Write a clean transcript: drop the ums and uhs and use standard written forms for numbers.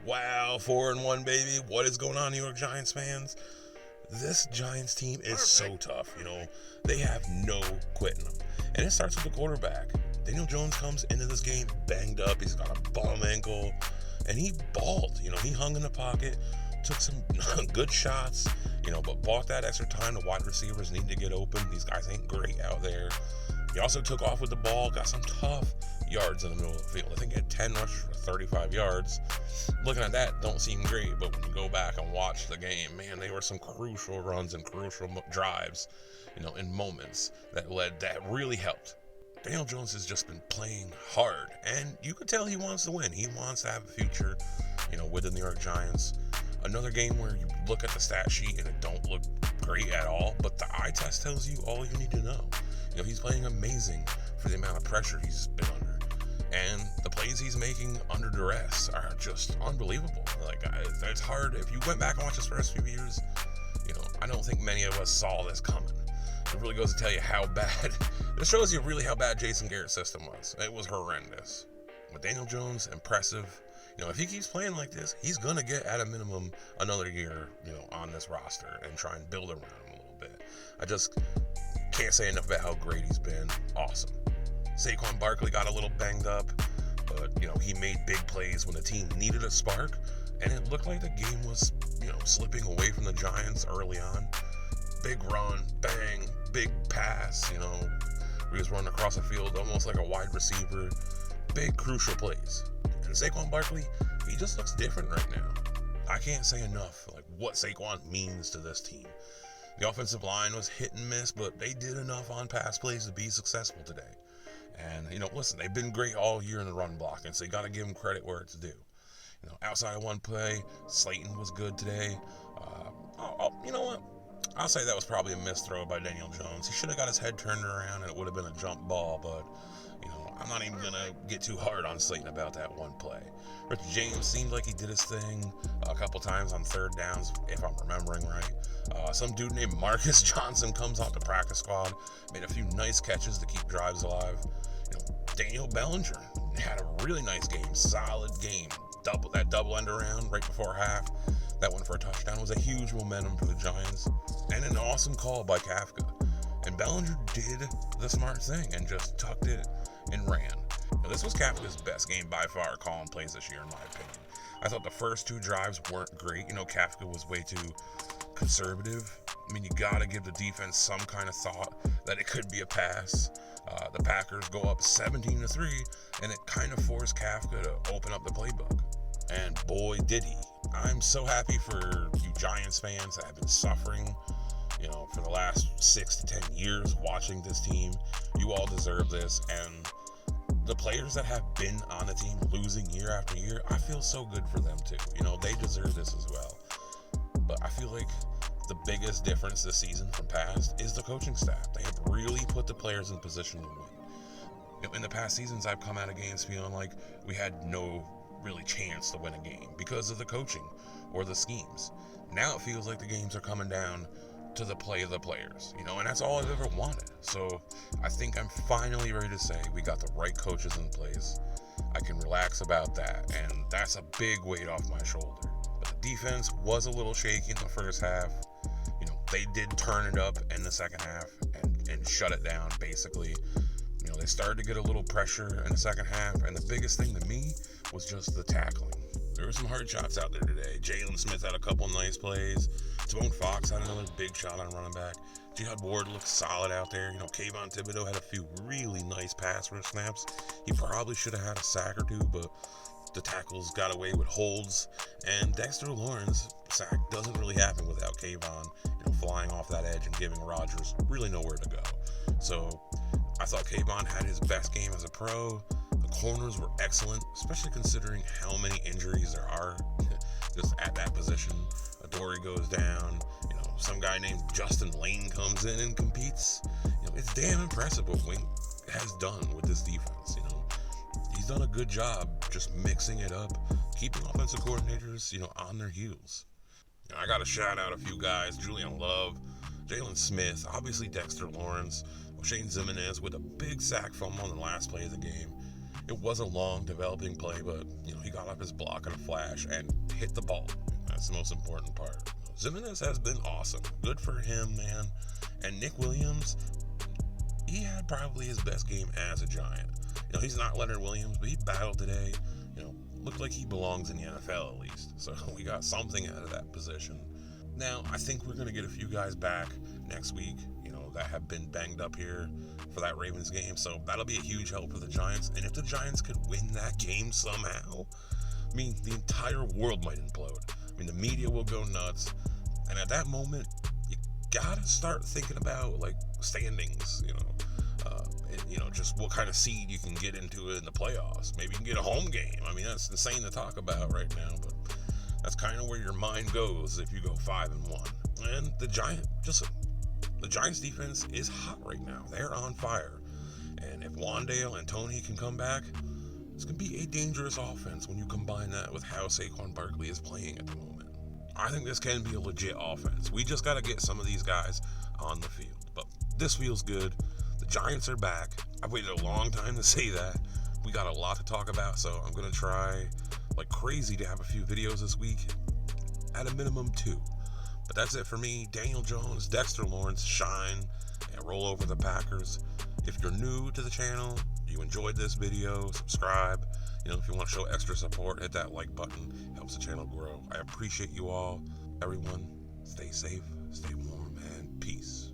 Wow, 4-1, baby. What is going on, New York Giants fans? This Giants team is so tough. They have no quitting them. And it starts with the quarterback. Daniel Jones comes into this game banged up. He's got a bum ankle. And he balled. He hung in the pocket, took some good shots, but bought that extra time. The wide receivers need to get open. These guys ain't great out there. He also took off with the ball, got some tough yards in the middle of the field. I think he had 10 rushes for 35 yards. Looking at that, don't seem great, but when you go back and watch the game, man, they were some crucial runs and crucial drives, in moments that really helped. Daniel Jones has just been playing hard, and you could tell he wants to win. He wants to have a future, with the New York Giants. Another game where you look at the stat sheet and it don't look great at all, but the eye test tells you all you need to know. He's playing amazing for the amount of pressure he's been under. And the plays he's making under duress are just unbelievable. It's hard. If you went back and watched his first few years, I don't think many of us saw this coming. It really goes to tell you how bad. This shows you really how bad Jason Garrett's system was. It was horrendous. With Daniel Jones, impressive. If he keeps playing like this, he's going to get at a minimum another year, on this roster and try and build around him a little bit. I just can't say enough about how great he's been. Awesome. Saquon Barkley got a little banged up, but, he made big plays when the team needed a spark, and it looked like the game was, slipping away from the Giants early on. Big run, bang, big pass, he was running across the field almost like a wide receiver. Big, crucial plays. And Saquon Barkley, he just looks different right now. I can't say enough, what Saquon means to this team. The offensive line was hit and miss, but they did enough on pass plays to be successful today. And, listen, they've been great all year in the run blocking, so you got to give them credit where it's due. Outside of one play, Slayton was good today. You know what? I'll say that was probably a missed throw by Daniel Jones. He should have got his head turned around, and it would have been a jump ball, but, I'm not even going to get too hard on Slayton about that one play. Rich James seemed like he did his thing a couple times on third downs, if I'm remembering right. Some dude named Marcus Johnson comes off the practice squad, made a few nice catches to keep drives alive. Daniel Bellinger had a really nice game, solid game. That double end around right before half, that one for a touchdown was a huge momentum for the Giants, and an awesome call by Kafka. And Bellinger did the smart thing and just tucked it and ran. This was Kafka's best game by far, calling plays this year, in my opinion. I thought the first two drives weren't great. Kafka was way too conservative. You got to give the defense some kind of thought that it could be a pass. The Packers go up 17-3, and it kind of forced Kafka to open up the playbook. And boy, did he. I'm so happy for you Giants fans that have been suffering, for the last 6 to 10 years watching this team. You all deserve this. And the players that have been on the team losing year after year, I feel so good for them too. They deserve this as well. But I feel like the biggest difference this season from past is the coaching staff. They have really put the players in position to win. In the past seasons, I've come out of games feeling like we had no really chance to win a game because of the coaching or the schemes. Now it feels like the games are coming down to the play of the players, and that's all I've ever wanted. So I think I'm finally ready to say we got the right coaches in place. I can relax about that, and that's a big weight off my shoulder. But the defense was a little shaky in the first half. They did turn it up in the second half and shut it down, basically. They started to get a little pressure in the second half, and the biggest thing to me was just the tackling. There were some hard shots out there today. Jalen Smith had a couple nice plays. Tavon Fox had another big shot on running back. Jihad Ward looked solid out there. Kayvon Thibodeau had a few really nice pass rush snaps. He probably should have had a sack or two, but the tackles got away with holds. And Dexter Lawrence sack doesn't really happen without Kayvon, flying off that edge and giving Rodgers really nowhere to go. So I thought Kayvon had his best game as a pro. The corners were excellent, especially considering how many injuries there are just at that position. Adoree goes down. Some guy named Justin Lane comes in and competes. It's damn impressive what Wink has done with this defense. He's done a good job just mixing it up, keeping offensive coordinators, on their heels. I got to shout out a few guys: Julian Love, Jalen Smith, obviously Dexter Lawrence, Shane Zimenez with a big sack fumble on the last play of the game. It was a long developing play, but he got up his block in a flash and hit the ball. That's the most important part. Zimenez has been awesome. Good for him, man. And Nick Williams, he had probably his best game as a Giant. He's not Leonard Williams, but he battled today. Looked like he belongs in the NFL at least. So we got something out of that position. Now, I think we're going to get a few guys back next week, that have been banged up here for that Ravens game. So that'll be a huge help for the Giants. And if the Giants could win that game somehow, the entire world might implode. The media will go nuts. And at that moment, you got to start thinking about, standings, just what kind of seed you can get into in the playoffs. Maybe you can get a home game. That's insane to talk about right now, but that's kind of where your mind goes if you go 5-1. And the Giants defense is hot right now. They're on fire. And if Wan'Dale and Tony can come back, it's going to be a dangerous offense when you combine that with how Saquon Barkley is playing at the moment. I think this can be a legit offense. We just got to get some of these guys on the field. But this feels good. The Giants are back. I've waited a long time to say that. We got a lot to talk about, so I'm going to try like crazy to have a few videos this week. At a minimum 2. But that's it for me. Daniel Jones, Dexter Lawrence, shine and roll over the Packers. If you're new to the channel, you enjoyed this video, subscribe. If you want to show extra support, hit that like button. It helps the channel grow. I appreciate you all. Everyone, stay safe, stay warm, and peace.